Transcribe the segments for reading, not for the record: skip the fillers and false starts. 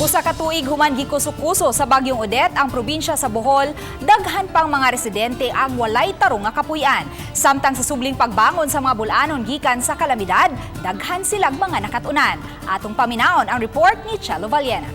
Usa ka tuig human gikuso-kuso sa bagyong Odette ang probinsya sa Bohol, daghan pang mga residente ang walay tarong nga kapuy-an. Samtang sa subling pagbangon sa mga bulanon gikan sa kalamidad, daghan silang mga nakatunan. Atong paminaon ang report ni Chelo Vallena.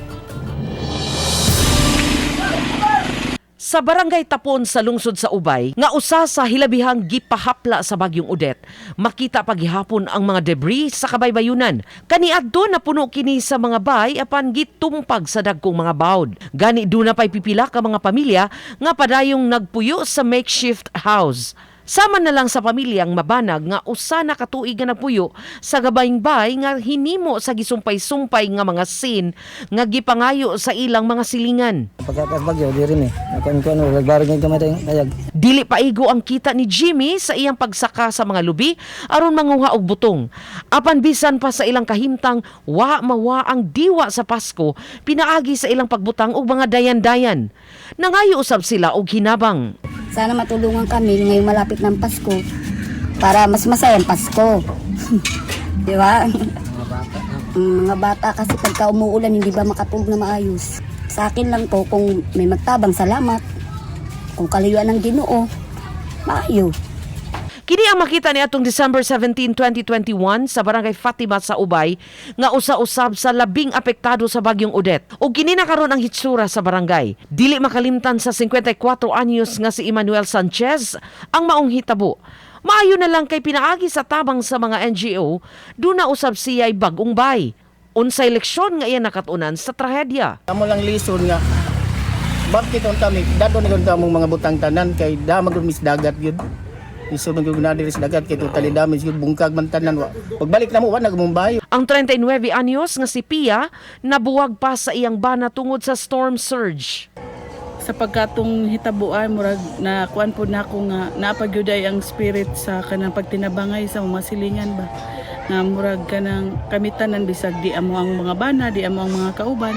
Sa barangay Tapon sa lungsod sa Ubay, nga usa sa hilabihang gipahapla sa bagyong Odette, makita paghihapon ang mga debris sa kabaybayunan. Kaniadto na puno kini sa mga bay apan gitumpag sa dagkong mga bawd. Gani duna pay pipila ka mga pamilya nga padayong nagpuyo sa makeshift house. Sama na lang sa pamilyang mabanag nga usa na katuig nga nagpuyo sa gabayng bay nga hinimo sa gisumpay-sumpay nga mga scene nga gipangayo sa ilang mga silingan. Pagkakas bagyo, di rin nagbarag ng kamay tayong kayag. Dili paigo ang kita ni Jimmy sa iyang pagsaka sa mga lubi aron manguha og butong. Apan bisan pa sa ilang kahimtang mawa ang diwa sa Pasko, pinaagi sa ilang pagbutang og mga dayan-dayan. Nangayo usab sila og hinabang. Sana matulungan kami ngayong malapit ng Pasko para mas masayang Pasko. Di ba? Mga bata kasi pagka umuulan hindi ba makatulog na maayos. Sa akin lang po kung may magtabang salamat. Kung kalayuan ng Ginoo, maayo. Kini ang makita ni atong December 17, 2021 sa barangay Fatima sa Ubay nga usa-usab sa labing apektado sa bagyong Odette. O kini na karon ang hitsura sa barangay. Dili makalimtan sa 54 anyos nga si Emmanuel Sanchez ang maong hitabo. Maayo na lang kay pinaagi sa tabang sa mga NGO, duna usab siya'y bagong bay. Unsay leksyon nga iya nakatunan sa trahedya. Amo lang lison nga, bakit ang kami, dadon nga among mga butang tanan kay damag mis dagat yun. Iso nang gunadiri sa dagat kay totally damage yun, bungkag man tanan. Pagbalik na mo, nagmumbayo. Ang 39 anyos nga si Pia nabuwag pa sa iyang bana tungod sa storm surge. Sa pagkatong hitabuan murag na kuan po nako nga napagyuday ang spirit sa kanang pagtinabangay sa mga silingan ba nga murag kanang kamitanan bisag di amo ang mga bana di amo ang mga kauban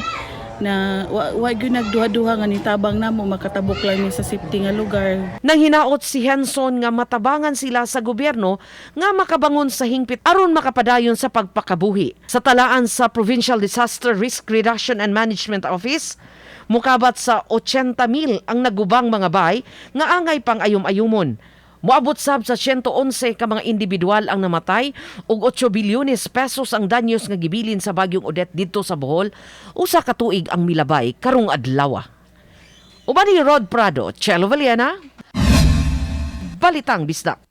na wa gyud nagduha-duha nga nitabang namo makatabok lang ni sa safety nga lugar. Nang hinaot si Henson nga matabangan sila sa gobyerno nga makabangon sa hingpit aron makapadayon sa pagpakabuhi. Sa talaan sa Provincial Disaster Risk Reduction and Management Office, mukabat sa 80,000 ang nagubang mga bay nga angay pang ayom-ayumon. Moabot sab sa 111 ka mga individual ang namatay ug 8 bilyones pesos ang danyos nga gibilin sa bagyong Odette didto sa Bohol, usa ka tuig ang milabay karong adlaw. Uban ni Rod Prado, Chelo Vallena, Balitang Bisdak.